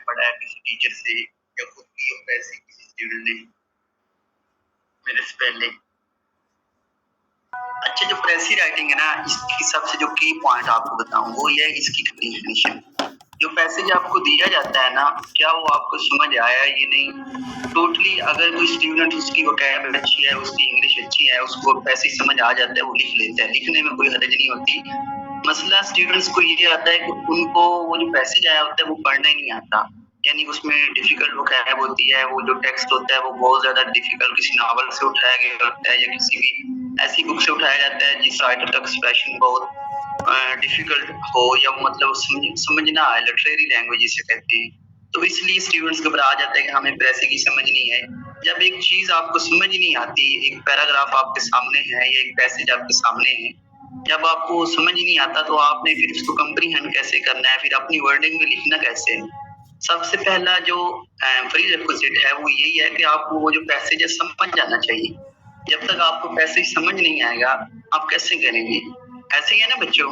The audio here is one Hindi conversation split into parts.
पढ़ा है किसी टीचर से या खुद की पैसे किसी स्टूडेंट ने मेरे से पहले। अच्छा, जो प्रेसी राइटिंग है ना, इसकी सबसे जो की पॉइंट आपको बताऊं वो ये है इसकी डेफिनेशन। जो पैसेज आपको दिया जाता है ना, क्या वो आपको समझ आया ये नहीं। टोटली अगर कोई स्टूडेंट उसकी वोकैब अच्छी है, उसकी इंग्लिश अच्छी है, उसको पैसेज समझ आ जाता है, वो लिख लेता है, लिखने में कोई हरज नहीं होती। मसला स्टूडेंट्स को ये आता है कि उनको वो जो पैसेज आया होता है वो पढ़ना ही नहीं आता, यानी उसमें डिफिकल्ट वोकैब होती है, वो जो टेक्स्ट होता है वो बहुत ज्यादा डिफिकल्ट किसी नॉवल से उठाया गया होता है या किसी भी ऐसी बुक से उठाया जाता है जिस राइटर का एक्सप्रेशन बहुत डिफिकल्ट हो या मतलब समझ ना आए, लिटरेरी लैंग्वेज जिसे कहते हैं। तो इसलिए स्टूडेंट्स घबरा जाते हैं कि हमें पैसे की समझ नहीं है। जब एक चीज आपको समझ नहीं आती, एक पैराग्राफ आपके सामने है या एक पैसेज आपके सामने है, जब आपको समझ नहीं आता तो आपने फिर उसको कंप्रीहेंड कैसे करना है, फिर अपनी वर्डिंग में लिखना कैसे है। सबसे पहला जो प्रीरिक्विजिट है वो यही है कि आपको वो जो पैसेज है समझ जाना चाहिए। जब तक आपको पैसेज समझ नहीं आएगा आप कैसे करेंगे? ऐसे ही है ना बच्चों।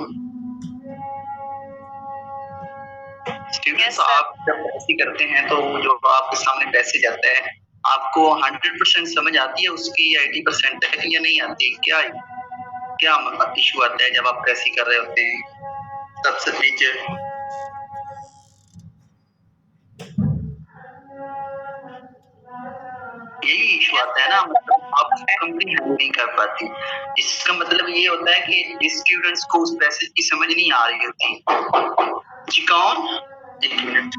स्टूडेंट्स आप जब ऐसे करते हैं तो जो आपके सामने पैसेज आता है आपको 100% समझ आती है उसकी, 80% तक या नहीं आती? क्या क्या मतलब इशू आता है जब आप प्रेसी कर रहे होते हैं? सबसे नीचे यही इशू आता है ना, मतलब आप कंप्रीहेंड नहीं कर पाती। इसका मतलब ये होता है कि जिस स्टूडेंट्स को उस पैसेज की समझ नहीं आ रही होती। जी कौन? एक मिनट।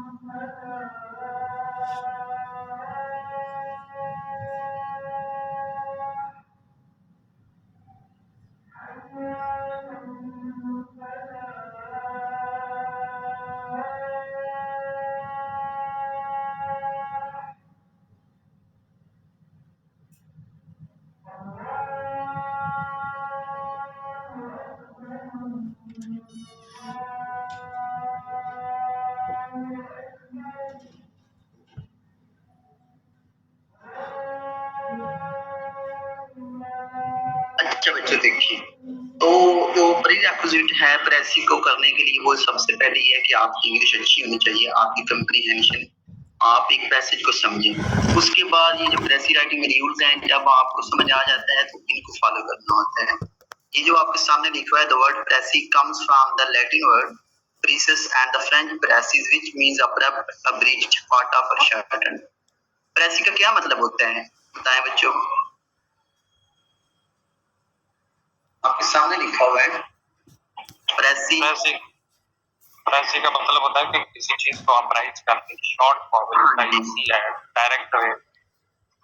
अच्छा बच्चों देखिए, तो जो प्रीरिक्विजिट है प्रेसी को करने के लिए वो सबसे पहले ये है कि आपकी इंग्लिश अच्छी होनी चाहिए, आपकी कंप्रीहेंशन, आप एक पैसेज को समझें। उसके बाद ये जो प्रेसी राइटिंग में रूल्स हैं, जब आपको समझ आ जाता है तो इनको फॉलो करना होता है। ये जो आपके सामने लिखा है, the word precis comes from the Latin word precis and the French precis which means abrupt, abridged, part of a shorten. Precis का क्या मतलब होता है बताएं बच्चों? आपके सामने लिखा हुआ है प्रेसी। प्रेसी का मतलब होता है कि किसी चीज को अप्राइज करके शॉर्ट फॉर्म इजी है, डायरेक्ट वे।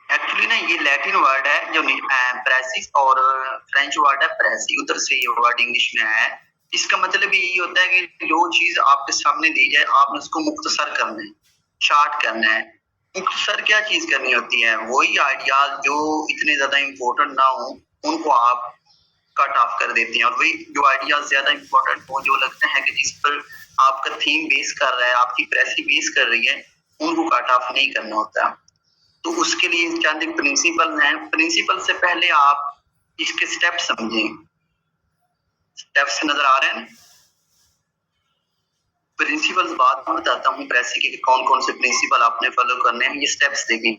एक्चुअली ना ये लैटिन वर्ड है जो प्रेसिस और फ्रेंच वर्ड है प्रेसी, उधर से ये वर्ड इंग्लिश में आया है। इसका मतलब यही होता है कि जो चीज आपके सामने दी जाए आपने उसको मुख्तसर करना है, शॉर्ट करना है। मुख्तसर क्या चीज करनी होती है? वही आइडियाज जो इतने ज्यादा इम्पोर्टेंट ना हो उनको आप कट ऑफ कर देते हैं, और वही जो आइडियाज ज्यादा इंपॉर्टेंट हो, जो लगते हैं कि जिस पर आपका थीम बेस कर रहा है, आपकी प्रेसी बेस कर रही है, उनको कट ऑफ नहीं करना होता। तो उसके लिए चंद प्रिंसिपल हैं। प्रिंसिपल से पहले आप इसके स्टेप समझें। स्टेप्स नजर आ रहे हैं? प्रिंसिपल्स बाद में बताता हूँ प्रेसी के कौन कौन से प्रिंसिपल आपने फॉलो करने हैं। ये स्टेप्स देखें।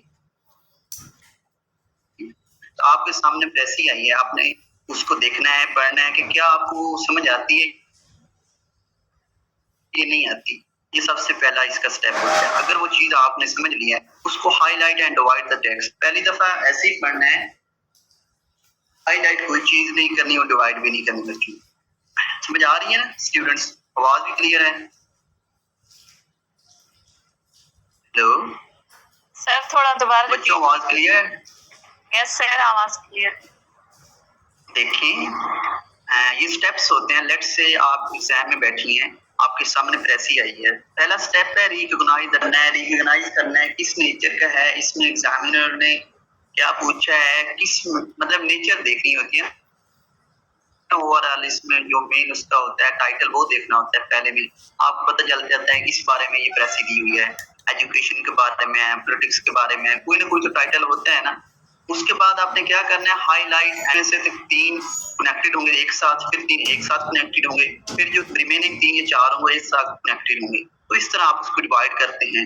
तो आपके सामने प्रेसी आई है, आपने उसको देखना है, पढ़ना है कि क्या आपको समझ आती है ये नहीं आती। ये सबसे पहला इसका स्टेप होता है। अगर वो चीज आपने समझ लिया है उसको highlight and divide the text. पहली दफा ऐसे ही पढ़ना है, हाईलाइट कोई चीज नहीं करनी और डिवाइड भी नहीं करनी बच्चों। समझ आ रही है ना स्टूडेंट्स? आवाज भी क्लियर है? हेलो सर, थोड़ा दोबारा बच्चों आवाज क्लियर है? यस सर, आवाज क्लियर। देखिए ये स्टेप्स होते हैं। लेट्स से आप एग्जाम में बैठी हैं, आपके सामने प्रेसी आई है। पहला स्टेप है रिकॉग्नाइज करना है। रिकॉग्नाइज करना है किस नेचर का है, इसमें एग्जामिनर ने क्या पूछा है, किस मतलब नेचर देखनी होती है। ओवरऑल इसमें जो मेन उसका होता है टाइटल वो देखना होता है। पहले में आपको पता चल जाता है किस बारे में ये प्रेसी दी हुई है, एजुकेशन के बारे में है, पॉलिटिक्स के बारे में, कोई ना कोई तो टाइटल होता है ना। उसके बाद आपने क्या करना है, हाईलाइट से 3 कनेक्टेड होंगे एक साथ, फिर 3 एक साथ कनेक्टेड होंगे, फिर जो रिमेनिंग 3 या 4 होंगे एक साथ कनेक्टेड होंगे। तो इस तरह आप उसको डिवाइड करते हैं।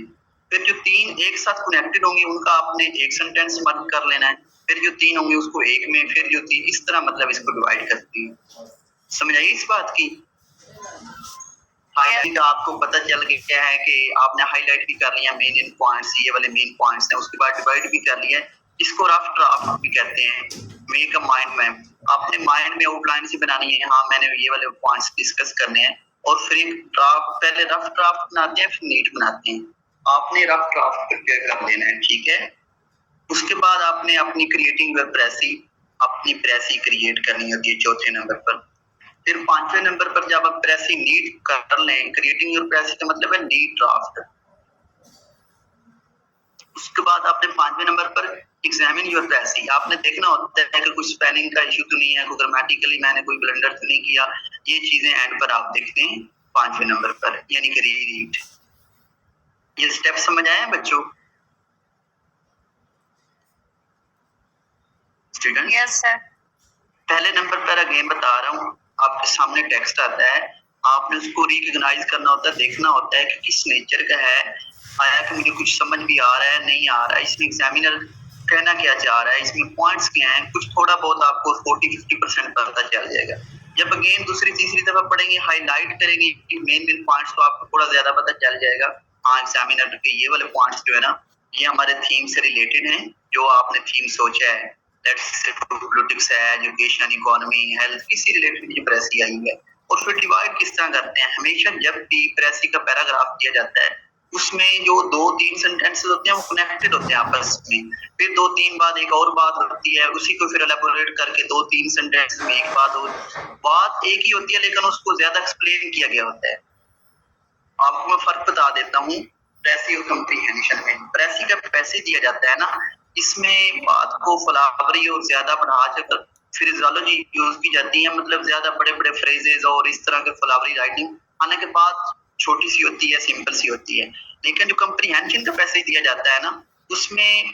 फिर जो 3 एक साथ कनेक्टेड होंगे उनका आपने एक सेंटेंस मर्ज कर लेना है, फिर जो 3 होंगे उसको एक में, फिर जो 3, इस तरह मतलब इसको डिवाइड करती है। समझ आई इस बात की? हाईलाइट आपको पता चल गया है कि आपने हाईलाइट भी कर लिया मेन पॉइंट्स, ये वाले मेन पॉइंट्स हैं, उसके बाद डिवाइड भी कर लिया है। इसको रफ ड्राफ्ट भी कहते हैं, मेक अ माइंड मैप। आपने माइंड में आउटलाइन से बनानी है, हाँ मैंने ये वाले पॉइंट्स डिस्कस करने हैं, और फिर एक ड्राफ्ट, पहले रफ ड्राफ्ट बनाते हैं फिर नीट बनाते हैं। आपने रफ ड्राफ्ट प्रिपेयर कर लेना है, ठीक है। उसके बाद आपने अपनी क्रिएटिंग वेब प्रेसी, अपनी प्रेसी क्रिएट करनी होती है चौथे नंबर पर। फिर 5वें नंबर पर जब आप प्रेसी नीट कर लें, क्रिएटिंग योर प्रेसी का मतलब है नीट ड्राफ्ट। उसके बाद आपने 5वें नंबर पर एग्जामिन योर प्रेसी, आपने देखना होता है कि कुछ स्पेलिंग का इशू तो नहीं है, कोई ग्रामेटिकली मैंने कोई ब्लंडर तो नहीं किया, ये चीजें एंड पर आप देखते हैं 5वें नंबर पर, यानी कि रीड। ये स्टेप समझ आए बच्चों? Student yes sir. पहले नंबर पर अगेन बता रहा हूँ, आपके सामने टेक्स्ट आता है, आपने उसको रिकॉग्नाइज करना होता है, देखना होता है कि किस नेचर का है, आया कि मुझे कुछ समझ भी आ रहा है, नहीं आ रहा है, इसमें एग्जामिनर कहना क्या चाह रहा है, इसमें पॉइंट्स क्या हैं, कुछ थोड़ा बहुत आपको 40-50% पता चल जाएगा। जब अगेन दूसरी तीसरी दफा पढ़ेंगे, हाईलाइट करेंगे मेन पॉइंट्स, तो आपको थोड़ा ज्यादा पता चल जाएगा, हाँ एग्जामिनर के ये वाले पॉइंट्स जो है ना, ये हमारे थीम से रिलेटेड हैं, जो आपने थीम सोचा है, पॉलिटिक्स है, एजुकेशन, इकोनॉमी, हेल्थ, किसी रिलेटेड जो प्रेसी आई है। और फिर डिवाइड किस तरह करते हैं, हमेशा जब भी प्रेसी का पैराग्राफ दिया जाता है उसमें जो 2-3 सेंटेंसेस होते हैं वो कनेक्टेड होते हैं आपस में, फिर 2-3 बाद एक और बात होती है, उसी को फिर एलैबोरेट करके 2-3 सेंटेंस में एक बात और बात एक ही होती है, लेकिन उसको ज्यादा एक्सप्लेन किया गया होता है। आपको मैं फर्क बता देता हूँ प्रेसी और कम्प्रीहेंशन में। प्रेसी का पैसे दिया जाता है ना, इसमें बात को फ्लावरी और ज्यादा बढ़ाकर फ्रेजोलॉजी यूज की जाती है, मतलब ज्यादा बड़े बड़े फ्रेजेस और इस तरह के फ्लावरी राइटिंग, हालांकि बात छोटी सी होती है, सिंपल सी होती है। लेकिन जो कम्प्रीहेंशन का पैसे दिया जाता है ना, उसमें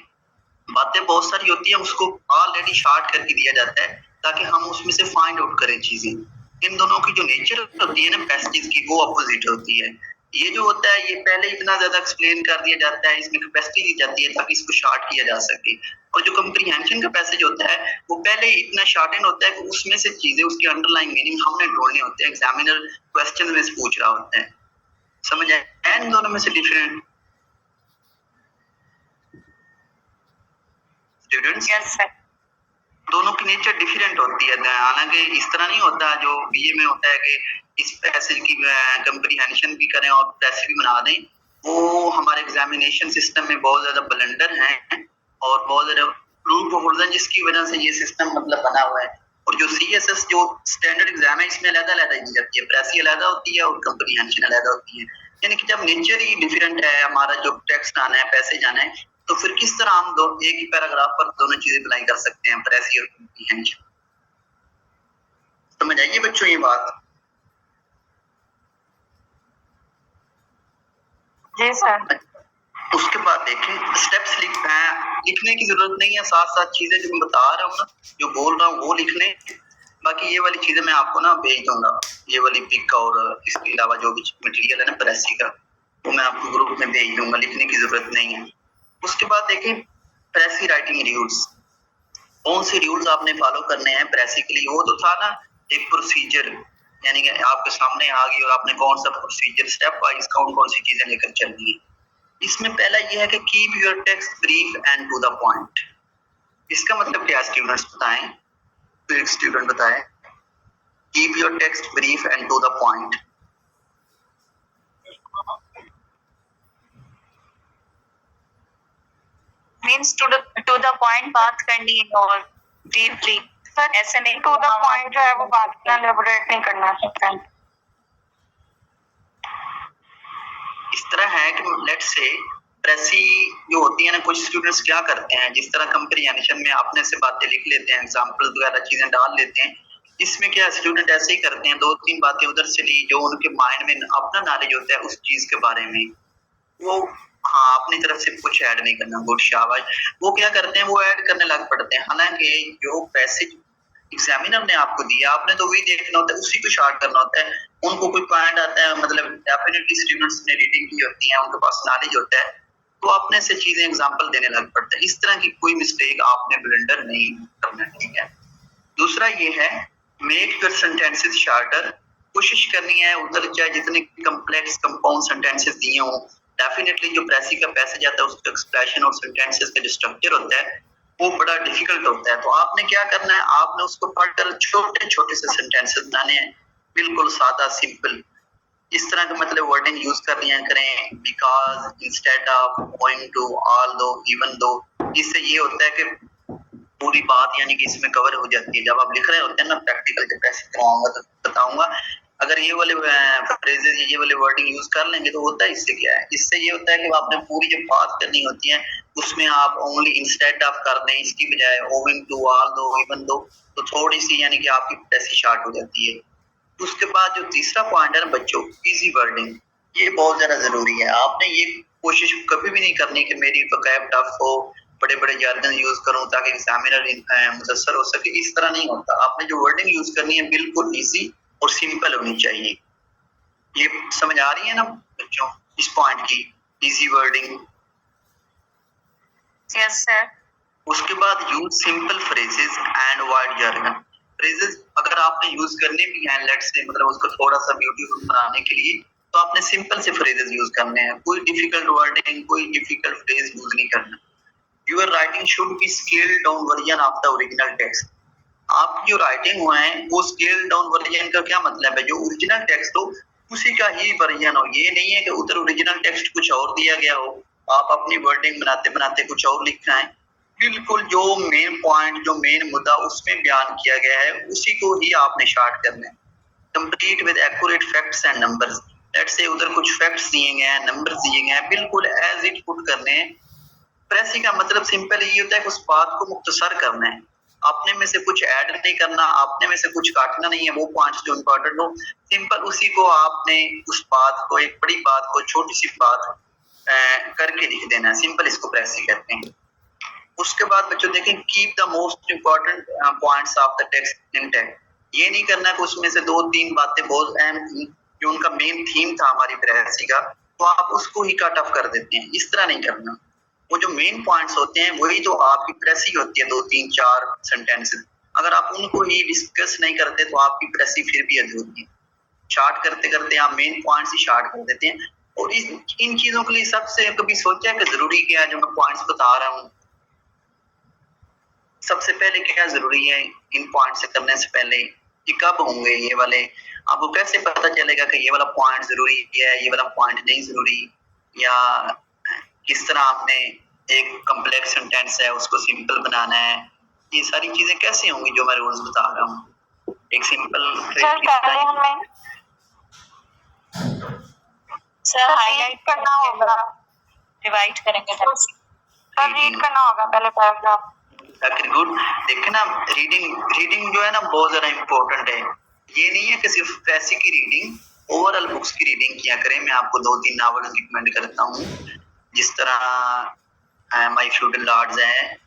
बातें बहुत सारी होती है, उसको ऑलरेडी शार्ट करके दिया जाता है ताकि हम उसमें से फाइंड आउट करें चीजें। इन दोनों की जो नेचर होती है ना पैसेजेस की, वो अपोजिट होती है। ये जो होता है ये पहले इतना ज्यादा एक्सप्लेन कर दिया जाता है, इसमें कैपेसिटी दी जाती है ताकि इसको शार्ट किया जा सके। और जो कम्प्रीहेंशन का पैसेज होता है वो पहले इतना शॉर्टेन होता है कि उसमें से चीजें, उसके अंडरलाइन मीनिंग हमने ढूंढने होते हैं, एग्जामिनर क्वेश्चन में पूछ रहा होता है। समझ आए इन दोनों में से डिफरेंट स्टूडेंट्स? Yes sir. दोनों की नेचर डिफरेंट होती है, हालांकि इस तरह नहीं होता जो बीए में होता है कि इस पैसेज की कम्प्रीहेंशन भी करें और पैसे भी बना दें। वो हमारे एग्जामिनेशन सिस्टम में बहुत ज्यादा ब्लंडर हैं और बहुत ज्यादा लूप होल्स हैं, जिसकी वजह से ये सिस्टम मतलब बना हुआ है। और जो सीएसएस जो स्टैंडर्ड एग्जाम है इसमें अलग-अलग दी जाती है, प्रेसी अलग होती है और कम्प्रीहेंशन अलग होती है। यानी कि जब नेचर ही डिफरेंट है, हमारा जो टेक्स्ट आना है, पैसेज आना है, तो फिर किस तरह हम एक ही पैराग्राफ पर दोनों चीजें अप्लाई कर सकते हैं, प्रेसी और कम्प्रीहेंशन। समझ आइए बच्चों ये बात? जी सर। उसके बाद देखें स्टेप्स लिखने की जरूरत नहीं है, साथ साथ चीजें जो मैं बता रहा हूँ ना, जो बोल रहा हूँ वो लिख लें। बाकी ये वाली चीजें मैं आपको ना भेज दूंगा, ये वाली पिक और इसके अलावा जो भी मटेरियल है ना प्रेसी का, वो मैं आपको ग्रुप में भेज दूंगा, लिखने की जरूरत नहीं है। उसके बाद देखें प्रेसी राइटिंग रूल्स, कौन से रूल्स आपने फॉलो करने हैं प्रेसी के लिए। वो तो था ना एक प्रोसीजर, यानी कि आपके सामने आ गई और आपने कौन सा प्रोसीजर स्टेप वाइज कौन कौन सी चीजें लेकर चलनी है। इसमें पहला ये है कि keep your text brief and to the point. इसका मतलब क्या स्टूडेंट्स बताएं, तो एक स्टूडेंट बताए keep your text brief and to the point. Means to the point बात करनी है और डीपली। सर ऐसे नहीं, टू द पॉइंट जो है वो बात ना एलैबोरेट नहीं करना है। इस तरह है कि लेट्स से प्रेसी जो होती है ना, कुछ स्टूडेंट्स क्या करते हैं, जिस तरह कम्प्रीहेंशन में अपने से बातें लिख लेते हैं, एग्जांपल वगैरह चीजें डाल लेते हैं, इसमें क्या स्टूडेंट ऐसे ही करते हैं, 2-3 बातें उधर से ली, जो उनके माइंड में अपना नॉलेज होता है उस चीज के बारे में, वो हाँ अपनी तरफ से कुछ ऐड नहीं करना, गुड शाबाश, वो क्या करते हैं वो ऐड करने लग पड़ते हैं। हालांकि जो पैसेज एग्जामिनर ने आपको दिया, आपने तो वही देखना होता है, उसी को शार्ट करना होता है। उनको कोई पॉइंट आता है, मतलब डेफिनेटली स्टूडेंट्स ने रीडिंग की होती है, उनके पास नॉलेज होता है, तो अपने से चीजें एग्जाम्पल देने लग पड़ते हैं। इस तरह की कोई मिस्टेक आपने ब्लेंडर नहीं करना, ठीक है। दूसरा ये है, मेक योर सेंटेंसेस शॉर्टर। कोशिश करनी है उधर चाहे जितने कम्प्लेक्स कंपाउंड सेंटेंसेस दिए हों, डेफिनेटली जो प्रेसी का पैसेज आता है उसका एक्सप्रेशन और सेंटेंसेस का जो स्ट्रक्चर होता है वो बड़ा डिफिकल्ट होता है। तो आपने क्या करना है, आपने उसको पढ़कर छोटे छोटे से सेंटेंसेस बनाने हैं, बिल्कुल सादा सिंपल। इस तरह का मतलब वर्डिंग यूज कर लिया करें, because, instead of, going to, although, even though. इससे ये होता है कि पूरी बात यानी कि इसमें कवर हो जाती है। जब आप लिख रहे होते हैं ना प्रैक्टिकल, जब ऐसे करवाऊंगा तो बताऊंगा, अगर ये वाले फ्रेजेस ये वाले वर्डिंग यूज कर लेंगे तो होता है इससे क्या है, इससे ये होता है कि आपने पूरी जब बात करनी होती है उसमें आप ओनली इंस्टेड ऑफ कर दें इसकी बजाय ओविंग टू, ऑल्दो, इवन दो, तो थोड़ी सी यानी कि आपकी प्रेसी शॉर्ट हो जाती है। उसके बाद जो तीसरा पॉइंट है ना बच्चों, इजी वर्डिंग, ये बहुत ज्यादा जरूरी है। आपने ये कोशिश कभी भी नहीं करनी कि मेरी वोकैब टफ हो, बड़े बड़े जार्गन यूज करूं ताकि एग्जामिनर मुतासर हो सके, इस तरह नहीं होता। आपने जो वर्डिंग यूज करनी है बिल्कुल इजी और सिंपल होनी चाहिए। ये समझ आ रही है ना बच्चों इस पॉइंट की, इजी वर्डिंग। Yes sir. उसके बाद use simple phrases and avoid jargon. Phrases अगर आपने यूज करने भी हैं, लेट्स से मतलब उसको थोड़ा सा ब्यूटीफुल बनाने के लिए, तो आपने सिंपल से फ्रेजेस यूज करने हैं, कोई डिफिकल्ट वर्डिंग, कोई डिफिकल्ट फ्रेज यूज नहीं करना। Your writing should be scale down version of the original text. आपकी जो राइटिंग हुआ है वो स्केल डाउन वर्जन का क्या मतलब है, जो ओरिजिनल टेक्स्ट हो उसी का ही वर्जन हो। ये नहीं है कि उधर ओरिजिनल टेक्स्ट कुछ और दिया गया हो, आप अपनी वर्डिंग बनाते बनाते कुछ और लिख रहे हैं। बिल्कुल जो मेन पॉइंट, जो मेन मुद्दा उसमें बयान किया गया है उसी को ही आपने शॉर्ट करना है। Complete with accurate facts and numbers. Let's say उधर कुछ फैक्ट्स दिए गए हैं, नंबर्स दिए गए हैं, बिल्कुल एज इट पुट करने हैं। प्रेसी का मतलब सिंपल ये होता है कि उस बात को मुख्तसर करना है, अपने में से कुछ ऐड नहीं करना, अपने में से कुछ काटना नहीं है। वो पॉइंट्स जो इम्पोर्टेंट हो सिंपल उसी को आपने उस बात को, एक बड़ी बात को छोटी सी बात करके लिख देना है। सिंपल इसको प्रेसी कहते हैं। उसके बाद बच्चों देखें, keep the most important points of the text intact. ये नहीं करना कि उसमें से 2-3 बातें बहुत अहम थी, जो उनका मेन थीम था हमारी प्रेसी का, तो आप उसको ही कट ऑफ कर देते हैं। इस तरह नहीं करना। वो जो मेन पॉइंट्स होते हैं वही जो आपकी प्रेसी होती है, 2-3-4 सेंटेंसेस, अगर आप उनको ही डिस्कस नहीं करते तो आपकी प्रेसी फिर भी अधूरी है। शार्ट करते करते आप मेन पॉइंट्स ही शार्ट कर देते हैं। और इन चीजों के लिए सबसे कभी सोचा है कि जरूरी क्या है, जो मैं पॉइंट्स बता रहा हूँ सबसे पहले क्या जरूरी है इन पॉइंट से करने से पहले, कि कब होंगे ये वाले, आपको कैसे पता चलेगा कि ये वाला पॉइंट जरूरी है, ये वाला पॉइंट नहीं जरूरी, या किस तरह आपने एक कॉम्प्लेक्स सेंटेंस है उसको सिंपल बनाना है, ये सारी चीजें कैसे होंगी जो मैं रोज बता रहा हूँ। एक सिंपल सर हाईलाइट करना होगा, डिवाइड करेंगे, सर रीड करना होगा पहले पैराग्राफ। गुड। देखिए ना, रीडिंग जो है ना बहुत ज्यादा इम्पोर्टेंट है। ये नहीं है कि सिर्फ प्रेसी की रीडिंग, ओवरऑल बुक्स की रीडिंग किया करें। मैं आपको 2-3 नावल रिकमेंड करता हूँ, जिस तरह माय फ्यूडल लॉर्ड्स है,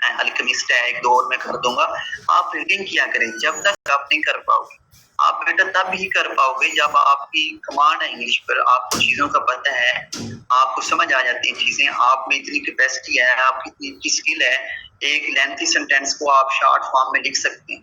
अल्केमिस्ट है, 1-2 और मैं कर दूंगा। आप रीडिंग किया करें। जब तक आप नहीं कर पाओगे, आप बेटा तब ही कर पाओगे जब आपकी कमांड है इंग्लिश पर, आपको चीजों का पता है, आपको समझ आ जाती है चीजें, आप में इतनी कैपेसिटी है, आपकी इतनी स्किल है, एक लेंथी सेंटेंस को आप शॉर्ट फॉर्म में लिख सकते हैं।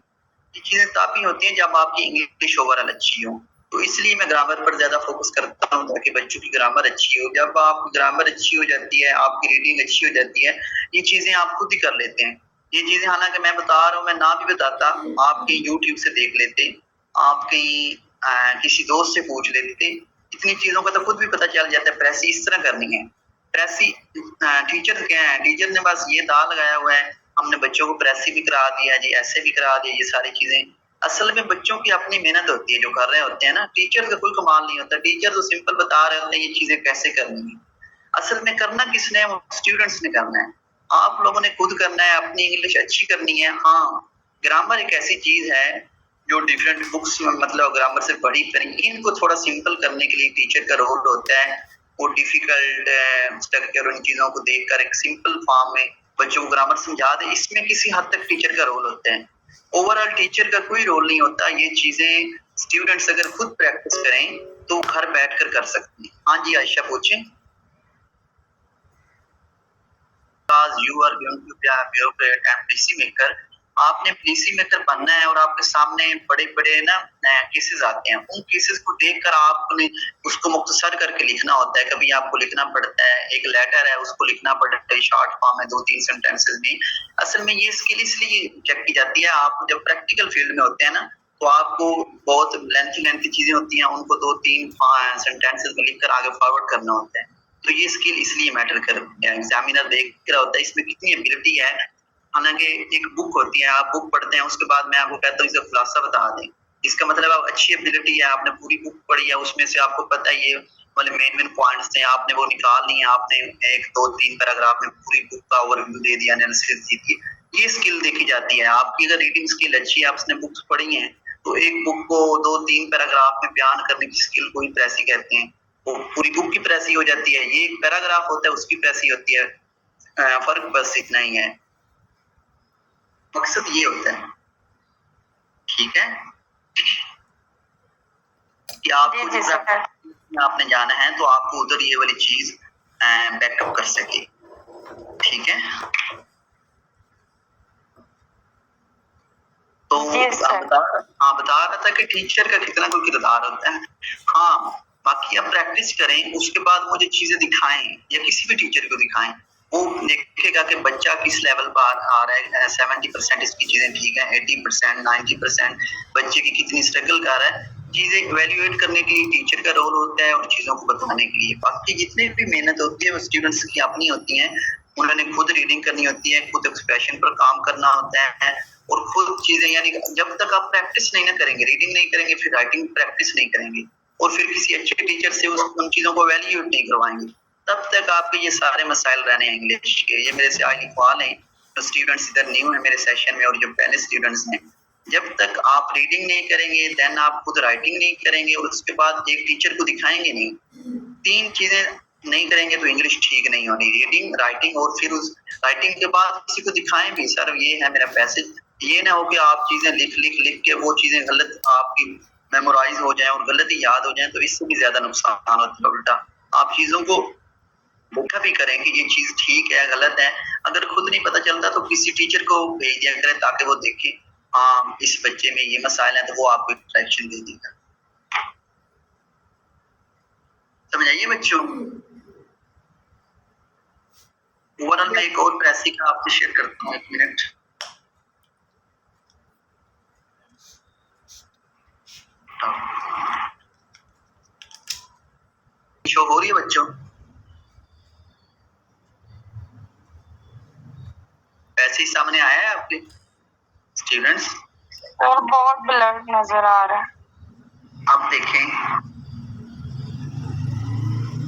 ये चीजें तभी होती हैं जब आपकी इंग्लिश ओवरऑल अच्छी हो। तो इसलिए मैं ग्रामर पर ज्यादा फोकस करता हूँ ताकि बच्चों की ग्रामर अच्छी हो। जब आप ग्रामर अच्छी हो जाती है, आपकी रीडिंग अच्छी हो जाती है, ये चीजें आप खुद ही कर लेते हैं। ये चीजें हालांकि मैं बता रहा हूँ, मैं ना भी बताता, आप कहीं यूट्यूब से देख लेते, आप कहीं किसी दोस्त से पूछ लेते, इतनी चीजों का तो खुद भी पता चल जाता है। प्रेसी इस तरह करनी है। प्रेसी टीचर क्या है, टीचर ने बस ये दाल लगाया हुआ है, हमने बच्चों को प्रेसी भी करा दिया जी, ऐसे भी करा दिया, ये सारी चीजें। असल में बच्चों की अपनी मेहनत होती है जो कर रहे होते हैं ना, टीचर का कोई कमाल नहीं होता। टीचर तो सिंपल बता रहे होते हैं ये चीजें कैसे करनी है। असल में करना किसने है, स्टूडेंट्स ने करना है, आप लोगों ने खुद करना है, अपनी इंग्लिश अच्छी करनी है। हाँ, ग्रामर एक ऐसी चीज है जो डिफरेंट बुक्स में मतलब ग्रामर से पढ़ी करेंगे, इनको थोड़ा सिंपल करने के लिए टीचर का रोल होता है। वो डिफिकल्ट स्ट्रक्चर उन चीजों को देखकर एक सिंपल फॉर्म में बच्चों को ग्रामर समझा दे, इसमें किसी हद तक टीचर का रोल होता है। ओवरऑल टीचर का कोई रोल नहीं होता। ये चीजें स्टूडेंट्स अगर खुद प्रैक्टिस करें तो घर बैठकर कर सकते हैं। हाँ जी आयशा पूछें। You are going to be a PC maker, आपने पीसी मेकर बनना है और आपके सामने बड़े बड़े ना केसेस आते हैं। उन केसेस को देखकर आपने उसको मुख्तसर करके लिखना होता है। कभी आपको लिखना पड़ता है, एक लेटर है उसको लिखना पड़ता है शॉर्ट फॉर्म में 2-3 सेंटेंसेस में। असल में ये स्किल इसलिए चेक की जाती है, आप जब प्रैक्टिकल फील्ड में होते हैं ना तो आपको बहुत लेंथी चीजें होती हैं, उनको 2-3 सेंटेंसेस में लिखकर आगे फॉरवर्ड करना होता है। तो ये स्किल इसलिए मैटर करती है। एग्जामिनर देख रहा होता है इसमें कितनी एबिलिटी है। हालांकि एक बुक होती है, आप बुक पढ़ते हैं उसके बाद मैं आपको कहता हूँ इसका खुलासा बता दें, इसका मतलब आप अच्छी एबिलिटी है, आपने पूरी बुक पढ़ी है, उसमें से आपको पता है ये वाले मेन पॉइंट्स थे, आपने वो निकाल लिए, आपने 1-2-3 पैराग्राफ में पूरी बुक का ओवरव्यू दे दिया, एनालिसिस दी थी। ये स्किल देखी जाती है। आपकी अगर रीडिंग स्किल अच्छी है, आपने बुक्स पढ़ी हैं, तो एक बुक को 2-3 पैराग्राफ में बयान करने की स्किल को ही प्रेसी कहते हैं। वो पूरी बुक की प्रेसी हो जाती है, ये एक पैराग्राफ होता है उसकी प्रेसी होती है। फर्क बस इतना ही है, मकसद ये होता है। ठीक है कि आपको आपने जाना है तो आपको उधर ये वाली चीज बैकअप कर सके। ठीक है, तो बता रहा था कि टीचर का कितना कोई किरदार होता है। हाँ, बाकी आप प्रैक्टिस करें, उसके बाद मुझे चीजें दिखाएं या किसी भी टीचर को दिखाएं, वो देखेगा कि बच्चा किस लेवल पर आ रहा है। 70% इसकी चीजें ठीक है, 80%, 90% बच्चे की कितनी स्ट्रगल कर रहा है। चीजें इवेल्युएट करने के लिए टीचर का रोल होता है और चीजों को बताने के लिए। बाकी जितनी भी मेहनत होती है वो स्टूडेंट्स की अपनी होती है। उन्होंने खुद रीडिंग करनी होती है, खुद एक्सप्रेशन पर काम करना होता है और खुद चीजें, यानी जब तक आप प्रैक्टिस नहीं ना करेंगे, रीडिंग नहीं करेंगे, फिर राइटिंग प्रैक्टिस नहीं करेंगे और फिर किसी अच्छे टीचर से उन चीजों को वैल्यूएट नहीं करवाएंगे, तब तक आपके ये सारे मसाइल रहने हैं इंग्लिश के। ये मेरे से आज इकबाल हैं, जो स्टूडेंट्स इधर न्यू है मेरे सेशन में और जो पहले स्टूडेंट्स हैं, जब तक आप रीडिंग नहीं करेंगे, देन आप खुद राइटिंग नहीं करेंगे और उसके बाद एक टीचर को दिखाएंगे नहीं, 3 चीजें नहीं करेंगे तो इंग्लिश ठीक नहीं होनी। रीडिंग, राइटिंग और फिर उस राइटिंग के बाद किसी को दिखाएं भी, सर ये है मेरा पैसेज। ये ना हो कि आप चीजें लिख के वो चीजें गलत आपकी मेमोराइज हो जाए और गलत ही याद हो जाए, तो इससे भी ज्यादा नुकसान होता है। उल्टा आप चीजों को देखा भी करें कि ये चीज ठीक है गलत है। अगर खुद नहीं पता चलता तो किसी टीचर को भेज दिया करें ताकि वो देखे हाँ इस बच्चे में ये मसाइल है, तो वो आपको डायरेक्शन दे देगा। समझ आइए बच्चों। ओवरऑल मैं एक और प्रेसी का आपसे शेयर करता हूँ, 1 मिनट। शो हो रही है बच्चों? ऐसे ही सामने आया है आपके स्टूडेंट्स? और बहुत ब्लर नजर आ रहा है। आप देखें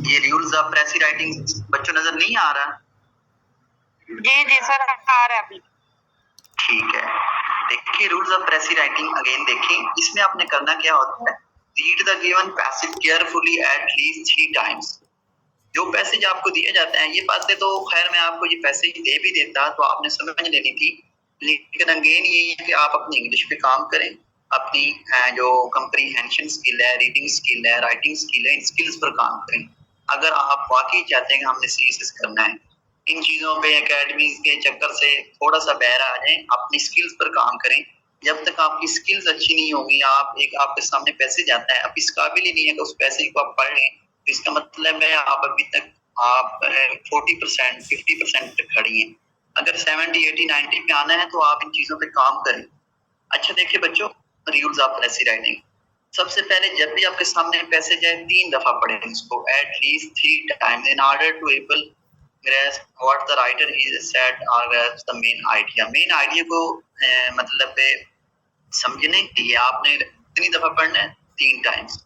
ये रूल्स ऑफ प्रेसी राइटिंग बच्चों नजर नहीं आ रहा? जी सर आ रहा है अभी। ठीक है, देखिए रूल्स ऑफ प्रेसी राइटिंग अगेन देखें। इसमें आपने करना क्या होता है, read the given passage carefully at least 3 times. जो पैसेज आपको दिए जाते हैं, ये बातें तो खैर मैं आपको ये पैसेज दे भी देता तो आपने समझ लेनी थी, लेकिन अगेन ये है कि आप अपनी इंग्लिश पे काम करें, अपनी जो कंप्रीहेंशन स्किल है, रीडिंग स्किल है, राइटिंग स्किल है, इन स्किल्स पर काम करें। अगर आप वाकई चाहते हैं कि हमने सीरियस करना है, इन चीजों पे एकेडमी के चक्कर से थोड़ा सा बहर आ जाए, अपनी स्किल्स पर काम करें। जब तक आपकी स्किल्स अच्छी नहीं होगी, आपके सामने पैसेज आता है, आप इस काबिल ही नहीं है कि उस पैसेज को आप पढ़ लें, तो इसका मतलब है आप अभी तक आप 40% 50% तक खड़ी हैं। अगर 70 80 90 पे आना है तो आप इन चीजों पे काम करें। अच्छा देखिए बच्चों, रूल्स ऑफ प्रेसी राइटिंग, सबसे पहले जब भी आपके सामने पैसेज है 3 दफा पढ़ें इसको at least 3 times in order to able grasp what the writer is said or grasp the main idea। Main idea को मतलब समझने के लिए आपने कितनी दफा पढ़ना है, 3 टाइम्स।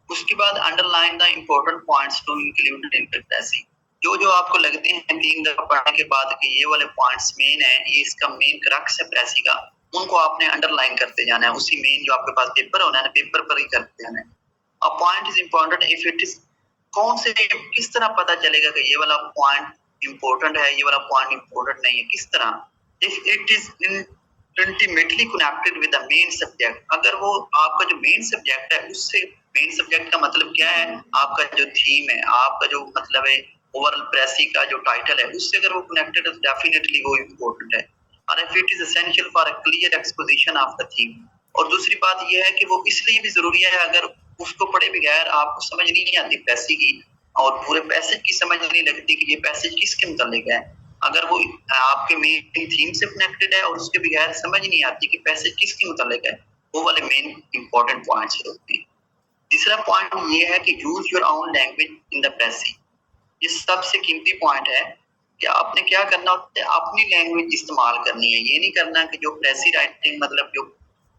उसके बाद underline the important points to include in precis. जो आपको लगते हैं 3 दफा पढ़ने के बाद कि ये वाले पॉइंट्स मेन है, ये इसका मेन क्रक्स है प्रेसी का, उनको आपने अंडरलाइन करते जाना है। उसी मेन जो आपके पास पेपर होना है, पेपर पर ही करते जाना है। A point is important if it is, कौन से किस तरह पता चलेगा कि ये वाला पॉइंट इम्पोर्टेंट है, ये वाला पॉइंट इम्पोर्टेंट नहीं है, किस तरह? If it is in intimately connected with the main subject. अगर वो आपका जो मेन सब्जेक्ट है उससे, मेन सब्जेक्ट का मतलब क्या है, आपका जो थीम है, आपका जो मतलब है ओवरऑल प्रेसी का जो टाइटल है, उससे अगर वो कनेक्टेड है तो डेफिनेटली वो इम्पोर्टेंट है। और if it is essential for a clear exposition of the theme. और दूसरी बात ये है कि वो इसलिए भी जरूरी है, अगर उसको पढ़े बगैर आपको समझ नहीं आती पैसे की, और पूरे पैसेज की समझ नहीं लगती कि ये पैसेज किसके मुतालिक है, अगर वो आपके मेन थीम से कनेक्टेड है और उसके बगैर समझ नहीं आती कि पैसेज किसके मुतालिक है, वो वाले मेन इंपॉर्टेंट पॉइंट्स होते हैं। तीसरा पॉइंट ये है कि use your own language in the passage. ये सबसे कीमती पॉइंट है कि आपने क्या करना होता है, अपनी लैंग्वेज इस्तेमाल करनी है। ये नहीं करना कि जो प्रेसी राइटिंग मतलब जो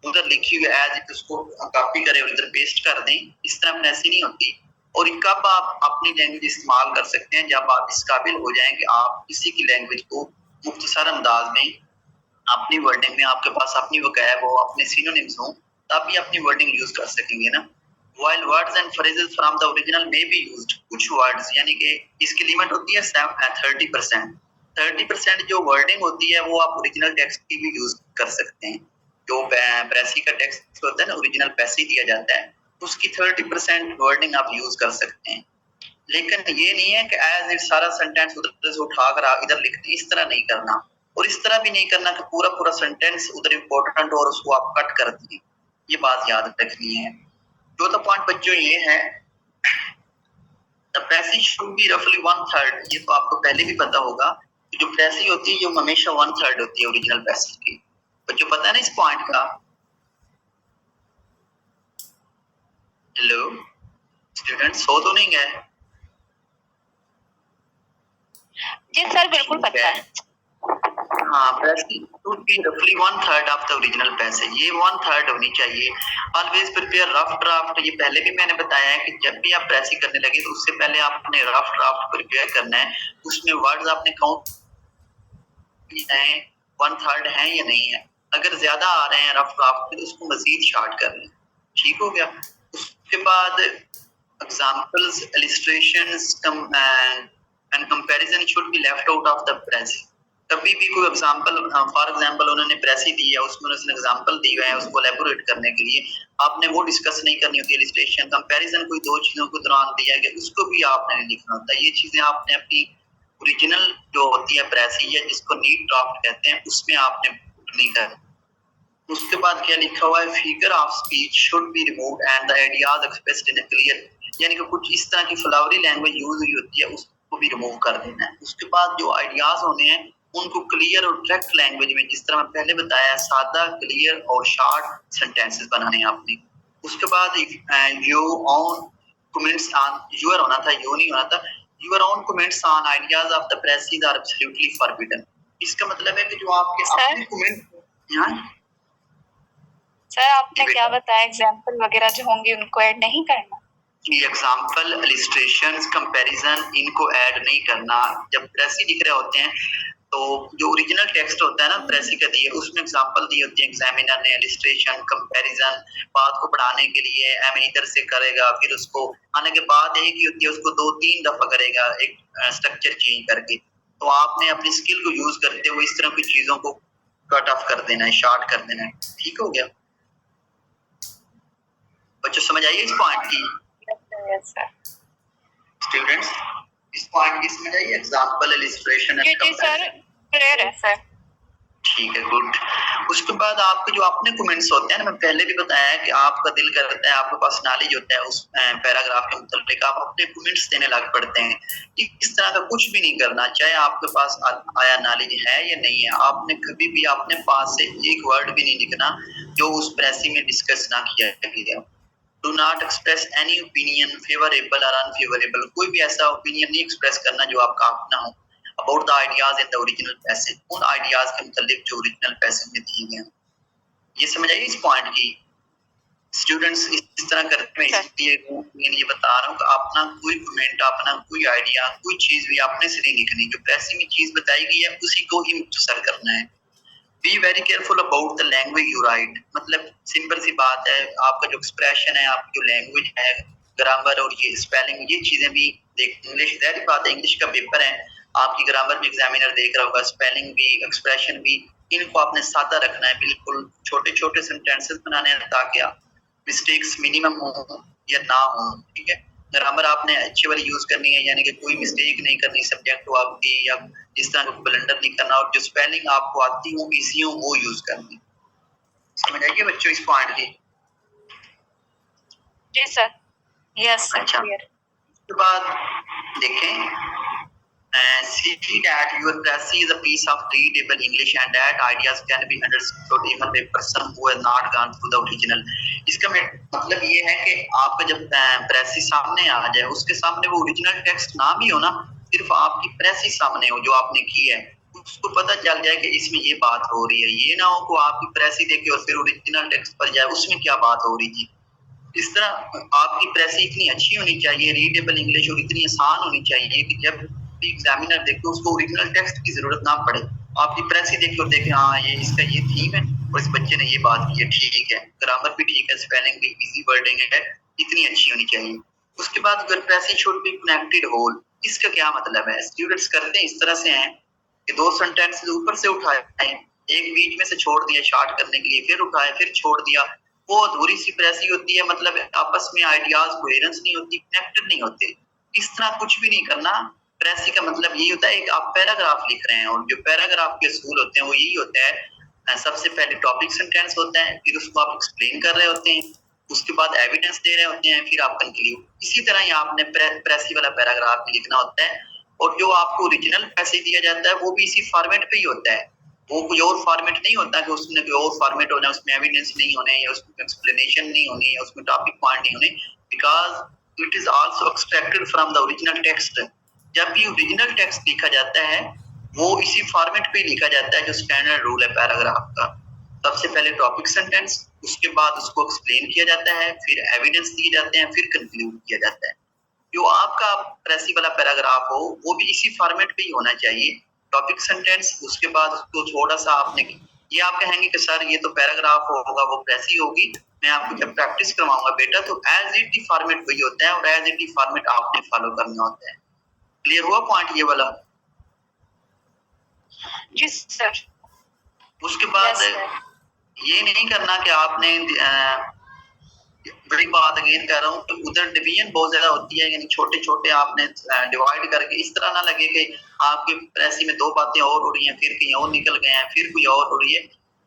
उधर लिखी हुई एज इट उसको कॉपी करें और इधर पेस्ट कर दें, इस तरह प्रेसी नहीं होती। और कब आप अपनी लैंग्वेज इस्तेमाल कर सकते हैं, जब आप इस काबिल हो जाएं कि आप किसी की लैंग्वेज को मुख्तसर अंदाज में अपनी वर्डिंग में, आपके पास अपनी वोकैब हो, अपने सिनोनिम्स हो, तभी अपनी वर्डिंग यूज कर सकेंगे ना। While words and phrases from the original may be used, कुछ वर्ड्स यानी कि इसकी लिमिट होती है 30%। 30% जो वर्डिंग होती है वो आप ओरिजिनल टेक्स्ट की भी यूज कर सकते हैं। जो प्रेसी का टेक्स्ट होता है ना, ओरिजिनल पैसे दिया जाता है, उसकी 30% वर्डिंग आप यूज कर सकते हैं। लेकिन ये नहीं है कि एज इट सारा सेंटेंस उधर से उठाकर इधर लिखते, इस तरह नहीं करना। और इस तरह भी नहीं करना कि पूरा पूरा सेंटेंस उधर इम्पोर्टेंट और उसको आप कट कर दिए। ये बात याद रखनी है। चौथा पॉइंट बच्चों ये है, द पैसेज शुड बी रफली 1/3। ये तो आपको पहले भी पता होगा कि जो पैसेज होती है जो हमेशा 1/3 होती है ओरिजिनल पैसेज की। बच्चों पता है ना इस पॉइंट का? हेलो स्टूडेंट्स, सो तो नहीं गए? जी सर बिल्कुल पता है। हाँ, पैसेज शुड बी रफली 1/3 ऑफ द ओरिजिनल पैसेज। ये 1/3 होनी चाहिए। Always prepare rough draft. ये पहले भी मैंने बताया है कि जब भी आप प्रेसिंग करने लगे तो उससे पहले आपने रफ ड्राफ्ट प्रिपेयर करना है। उसमें वर्ड्स आपने काउंट हैं 1/3 है या नहीं है। अगर ज्यादा आ रहे हैं रफ ड्राफ्ट में तो उसको मजीद शॉर्ट कर लें। ठीक हो गया। उसके बाद examples, illustrations and comparison should be left out of the press. कभी भी कोई एग्जांपल, फॉर एग्जांपल उन्होंने प्रेसी दी है, उसमें उसने एग्जांपल दी हुए हैं उसको एलेबोरेट करने के लिए, आपने वो डिस्कस नहीं करनी होती। इलस्ट्रेशन, कंपैरिजन कोई दो चीजों को दौरान दिया गया उसको भी आपने नहीं लिखना होता। ये चीजें आपने अपनी ओरिजिनल जो होती है प्रेसी है, जिसको नीट ड्राफ्ट कहते हैं, उसमें आपने पुट नहीं करना। उसके बाद क्या लिखा हुआ है, figure of speech should be removed and the ideas expressed in a clear. यानी कि कुछ इस तरह की फ्लावरी लैंग्वेज यूज हुई होती है उसको भी रिमूव कर देना है। उसके बाद जो आइडियाज होने हैं उनको क्लियर और डायरेक्ट लैंग्वेज में, जिस तरह मैं पहले बताया, सादा, क्लियर और शॉर्ट सेंटेंसेस बनाने हैं आपने। उसके बाद your own comments on, your होना था, यो नहीं होना था, your own comments on ideas of the precis are absolutely forbidden. इसका मतलब है कि जो आपके अपने कमेंट, सर आपने क्या बताया, एग्जाम्पल वगैरह जो होंगे उनको ऐड नहीं करना? एग्जाम्पल, इलस्ट्रेशंस, कंपैरिजन, इनको ऐड नहीं करना। जब प्रेसी लिख रहे होते हैं तो जो ओरिजिनल टेक्स्ट होता है ना प्रेसी का दिए, उसमें एग्जाम्पल दी होती है एग्जामिनर ने, इलस्ट्रेशन, कंपैरिजन, बात को बढ़ाने के लिए एम इधर से करेगा, फिर उसको आने के बाद एक ही होती है, उसको 2-3 दफा करेगा एक स्ट्रक्चर चेंज करके। तो आपने अपनी स्किल को यूज करते हुए इस तरह की चीजों को कट ऑफ कर देना है, शॉर्ट कर देना है। ठीक हो गया बच्चों, समझ आइए इस पॉइंट की? Yes sir. स्टूडेंट्स इस पॉइंट की समझ आइए, एग्जांपल, इलस्ट्रेशन जी जी सर, क्लियर है सर। ठीक है, गुड। उसके बाद आपके जो अपने कमेंट्स होते हैं ना, मैं पहले भी बताया है कि आपका दिल करता है, आपके पास नॉलेज होता है उस पैराग्राफ के मुताबिक, आप अपने कमेंट्स देने लग पड़ते हैं। इस तरह का कुछ भी नहीं करना, चाहे आपके पास आया नॉलेज है या नहीं है, आपने कभी भी अपने पास से एक वर्ड भी नहीं लिखना जो उस प्रेसी में डिस्कस ना किया गया। Do not express any opinion favorable or unfavorable। कोई भी ऐसा ओपिनियन नहीं एक्सप्रेस करना जो आपका अपना हो about the ideas in the original passage। उन आइडियाज के मुतालिक जो ओरिजिनल पैसेज में दिए गए। ये समझ आइए इस पॉइंट की? स्टूडेंट्स इस तरह करते हैं, इसलिए मैं ये बता रहा हूँ कि अपना कोई कमेंट, अपना कोई आइडिया, कोई चीज भी आपने से नहीं लिखनी। जो पैसे में चीज बताई गई है उसी को ही मुख्तसर करना है। Be very careful about the language you right. मतलब सिंपल सी बात है, आपका जो एक्सप्रेशन है, आपकी जो लैंग्वेज है, ग्रामर और ये स्पेलिंग, ये चीजें भी देख। इंग्लिश ज़ाहिर बात है, इंग्लिश का पेपर है, आपकी ग्रामर भी एग्जामिनर देख रहा होगा, स्पेलिंग भी, एक्सप्रेशन भी, इनको आपने सादा रखना है, बिल्कुल छोटे छोटे सेंटेंसेस बनाने हैं ताकि मिस्टेक्स मिनिमम हो या ना हो। ठीक है, ग्रामर आपने अच्छी वाली यूज करनी है, यानी कि कोई मिस्टेक नहीं करनी सब्जेक्ट को आपकी, या जिस तरह का ब्लंडर नहीं करना, और जो स्पेलिंग आपको आती हो इजी हो वो यूज करनी। समझ आइए बच्चों इस पॉइंट की? जी सर। यस सर, अच्छा, क्लियर। उसके बाद देखें, see that your Prezi is a piece of readable English and that ideas can be understood even by a person who has not gone through the original। इसका मतलब ये है कि आपका जब प्रेसी सामने आ जाए, उसके सामने वो ओरिजिनल टेक्स्ट ना भी हो ना, सिर्फ आपकी प्रेसी सामने हो जो आपने की है, उसको पता चल जाए कि इसमें ये बात हो रही है। ये ना हो कि आपकी प्रेसी देखे और फिर ओरिजिनल टेक्स्ट पर जाए उसमें क्या बात हो रही थी। इस तरह आपकी प्रेसी इतनी अच्छी होनी चाहिए, रीडेबल इंग्लिश, और इतनी आसान होनी चाहिए कि जब एग्जामिनर देखे उसको ओरिजिनल टेक्स्ट की जरूरत ना पड़े। आपकी प्रेसी देखे और देखे हाँ ये इसका ये थीम है और इस बच्चे ने ये बात की है, ठीक है, ग्रामर भी ठीक है, स्पेलिंग भी इजी, वर्डिंग है, इतनी अच्छी होनी चाहिए। उसके बाद अगर प्रेसी शुड बी कनेक्टेड होल, इसका क्या मतलब है? स्टूडेंट्स करते हैं इस तरह से हैं कि दो सेंटेंसेस ऊपर से उठाए, एक बीच में से छोड़ दिया शार्ट करने के लिए, फिर उठाए फिर छोड़ दिया, वो अधूरी सी प्रेसी होती है, मतलब आपस में आइडियाज कोहेरेंस नहीं होती, कनेक्टेड नहीं होते। इस तरह कुछ भी नहीं करना। प्रेसी का मतलब यही होता है एक आप पैराग्राफ लिख रहे हैं, और जो पैराग्राफ के असूल होते हैं वो यही होता है, सबसे पहले टॉपिक सेंटेंस होता है, फिर उसको आप एक्सप्लेन कर रहे होते हैं, उसके बाद एविडेंस दे रहे होते हैं, फिर आप कंक्लूड। इसी तरह यहाँ आपने प्रेसी वाला पैराग्राफ भी लिखना होता है, और जो आपको ओरिजिनल प्रेसी दिया जाता है वो भी इसी फॉर्मेट पे ही होता है। वो कोई और फॉर्मेट नहीं होता कि उसमें कोई और फॉर्मेट होना, उसमें एविडेंस नहीं होने, या उसमें एक्सप्लेनेशन नहीं होनी, या उसमें टॉपिक पॉइंट नहीं होने, because it is also extracted from the original text. जब भी ओरिजिनल टेक्स्ट लिखा जाता है वो इसी फॉर्मेट पे लिखा जाता है जो स्टैंडर्ड रूल है पैराग्राफ का। सबसे पहले टॉपिक सेंटेंस, उसके बाद उसको एक्सप्लेन किया जाता है, फिर एविडेंस दिए जाते हैं, फिर कंक्लूड किया जाता है। जो आपका प्रेसी वाला पैराग्राफ हो वो भी इसी फॉर्मेट पे ही होना चाहिए, टॉपिक सेंटेंस, उसके बाद उसको थोड़ा सा आपने, ये आप कहेंगे कि सर ये तो पैराग्राफ होगा वो प्रेसी होगी, मैं आपको जब प्रैक्टिस करवाऊंगा बेटा तो एज इट ही फॉर्मेट वही होता है और एज इट ही फॉर्मेट आपने फॉलो करना होता है। क्लियर हुआ पॉइंट ये वाला? जी सर। उसके बाद ये नहीं करना कि आपने बड़ी बात अगेन कह रहा हूँ तो उधर डिवीजन बहुत ज्यादा होती है, यानी छोटे छोटे आपने डिवाइड करके, इस तरह ना लगे कि आपके प्रेसी में दो बातें और हो रही हैं, फिर कहीं और निकल गए हैं, फिर कोई और हो रही है,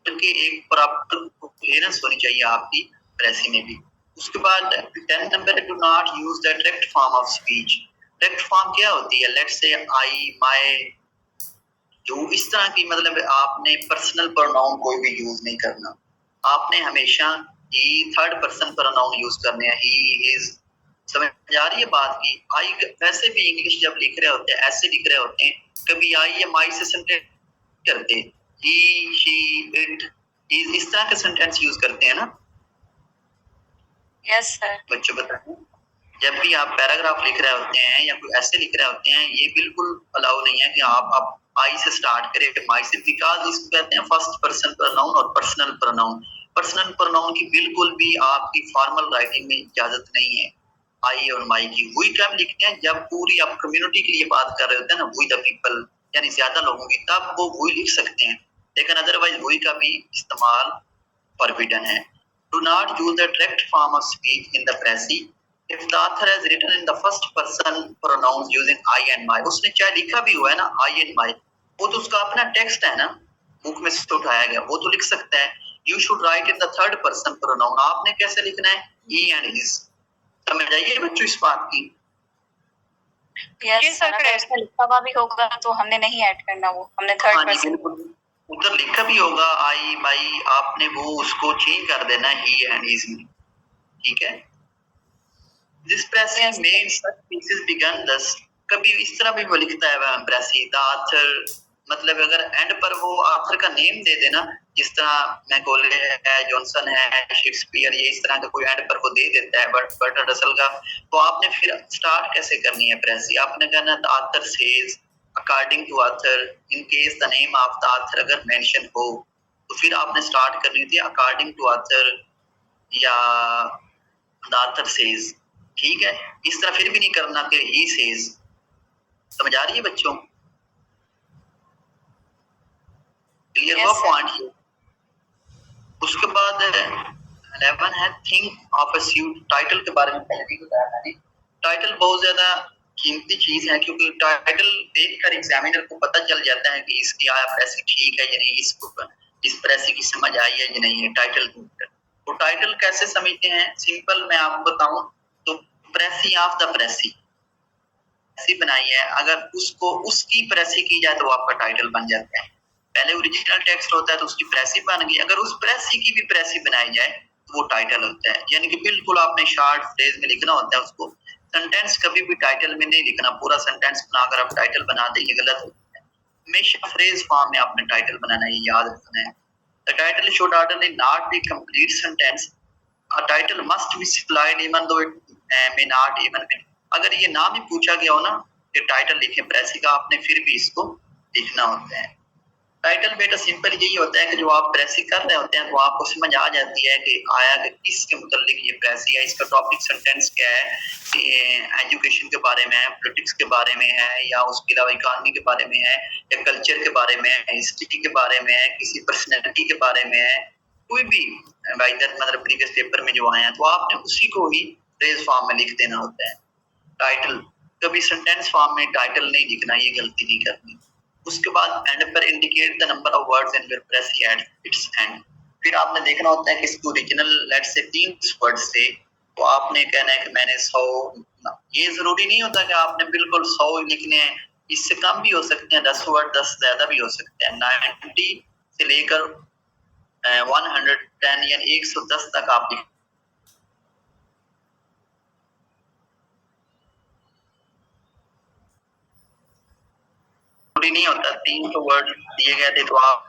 बल्कि एक प्रॉपर क्लियरेंस होनी चाहिए आपकी प्रेसी में भी। उसके बाद 10 number, do not use the direct form of speech. Direct form क्या होती है? लेट्स से आई, माय, जो इस तरह की, मतलब आपने पर्सनल प्रोनाउन कोई भी यूज नहीं करना, आपने हमेशा ही थर्ड पर्सन प्रोनाउन यूज करने हैं, ही, हिज। समझ आ रही है बात की? आई वैसे भी इंग्लिश जब लिख रहे होते हैं ऐसे लिख रहे होते हैं, कभी आई या माई से सेंटेंस करते, ही, शी, इट, इस तरह के सेंटेंस यूज करते हैं ना। Yes sir. बच्चों बताएं, जब भी आप पैराग्राफ लिख रहे होते हैं या कोई ऐसे लिख रहे होते हैं, ये बिल्कुल अलाउ नहीं है कि आप आई से स्टार्ट करें, माई से, बिकॉज इसको कहते हैं फर्स्ट पर्सन प्रोनाउन और पर्सनल प्रोनाउन। पर्सनल प्रोनाउन की बिल्कुल भी आपकी फॉर्मल राइटिंग में इजाजत नहीं है आई और माई की। वही टाइम लिखते हैं जब पूरी आप कम्युनिटी के लिए बात कर रहे होते हैं ना, वही द पीपल, यानी ज्यादा लोगों की, तब वो वही लिख सकते हैं, लेकिन अदरवाइज वही का भी इस्तेमाल फोरबिडन है। Do not use the direct form of speech in the precis if the author has written in the first person pronouns using I and my। उसने चाहे लिखा भी हुआ है ना I and my, वो तो उसका अपना टेक्स्ट है ना, बुक में से उठाया गया, वो तो लिख सकता है। You should write in the third person pronoun, आपने कैसे लिखना है? He and his। समझ आइए बच्चों इस बात की? यस सर, अगर ऐसा लिखा हुआ भी होगा तो हमने नहीं ऐड करना, वो हमने थर्ड पर्सन, उधर लिखा भी होगा I, my, आपने वो उसको चेंज कर देना he and his में, ठीक है। This pressy Yes. may in such cases begun thus। कभी इस तरह भी वो लिखता है प्रेसी, द ऑथर, मतलब अगर एंड पर वो ऑथर का नेम दे देना, जिस तरह मैकॉले है, जॉनसन है, शेक्सपियर, ये इस तरह का कोई एंड पर वो दे देता है, बर्ट्रांड रसल का, तो आपने फिर स्टार्ट कैसे करनी है प्रेसी? आपने कहना the author says, according to author, in case the name of the author अगर मेंशन हो तो फिर आपने स्टार्ट करनी थी अकॉर्डिंग टू ऑथर या द ऑथर सेज, ठीक है। इस तरह फिर भी नहीं करना कि ही सेज। समझ आ रही है बच्चों? क्लियर Yes, हुआ sir. पॉइंट? उसके बाद 11 है think of a suit. Title के बारे में पहले भी बताया मैंने। टाइटल बहुत ज्यादा कीमती चीज है, क्योंकि टाइटल देखकर एग्जामिनर को पता चल जाता है कि इसकी आया प्रेसी ठीक है या नहीं, इसको इस प्रेसी की समझ आई है या नहीं है टाइटल के ऊपर। तो टाइटल कैसे समझते हैं? सिंपल मैं आपको बताऊं तो प्रेसी ऑफ द प्रेसी बनाई है, अगर उसको उसकी प्रेसी की जाए तो आपका टाइटल बन जाता है। पहले ओरिजिनल टेक्स्ट होता है तो उसकी प्रेसी बन गई, अगर उस प्रेसी की भी प्रेसी बनाई जाए तो वो टाइटल होता है। यानी कि बिल्कुल आपने शॉर्ट फ्रेज में लिखना होता है उसको। सेंटेंस कभी भी टाइटल में नहीं लिखना, पूरा सेंटेंस बनाकर आप टाइटल बना दे, ये गलत होता है। हमेशा फ्रेज फॉर्म में आपने टाइटल बनाना है, ये याद रखना है। The title should orderly not be complete sentence. A title must be supplied even though it may not even be। अगर ये नाम ही पूछा गया हो ना कि टाइटल लिखे प्रेसी का, आपने फिर भी इसको लिखना होता है। टाइटल बेटा सिंपल यही होता है कि जो आप प्रेसी कर रहे होते हैं तो आपको समझ आ जाती है कि आया कि किसके मुतालिक ये प्रेसी है, इसका टॉपिक सेंटेंस क्या है, एजुकेशन के बारे में है, पॉलिटिक्स के बारे में है, या उसके अलावा इकोनॉमी के बारे में है, या कल्चर के बारे में है, हिस्ट्री के बारे में है, किसी पर्सनैलिटी के बारे में है, कोई भी मतलब प्रीवियस पेपर में जो आए हैं, तो आपने उसी को ही फ्रेज फॉर्म में लिख देना होता है। टाइटल कभी सेंटेंस फॉर्म में टाइटल नहीं लिखना, ये गलती नहीं करनी। उसके बाद एंड पर indicate the number of words in your precis at its end. फिर आपने देखना होता है कि इसको ओरिजिनल लेट्स से 3 वर्ड से, तो आपने कहना है कि मैंने 100, ये जरूरी नहीं होता कि आपने बिल्कुल 100 ही लिखने हैं, इससे कम भी हो सकते हैं, 10 वर्ड 10 ज्यादा भी हो सकते हैं। 90 से लेकर 110 यानी 110 तक आप नहीं होता। 300 वर्ड दिए गए थे तो आप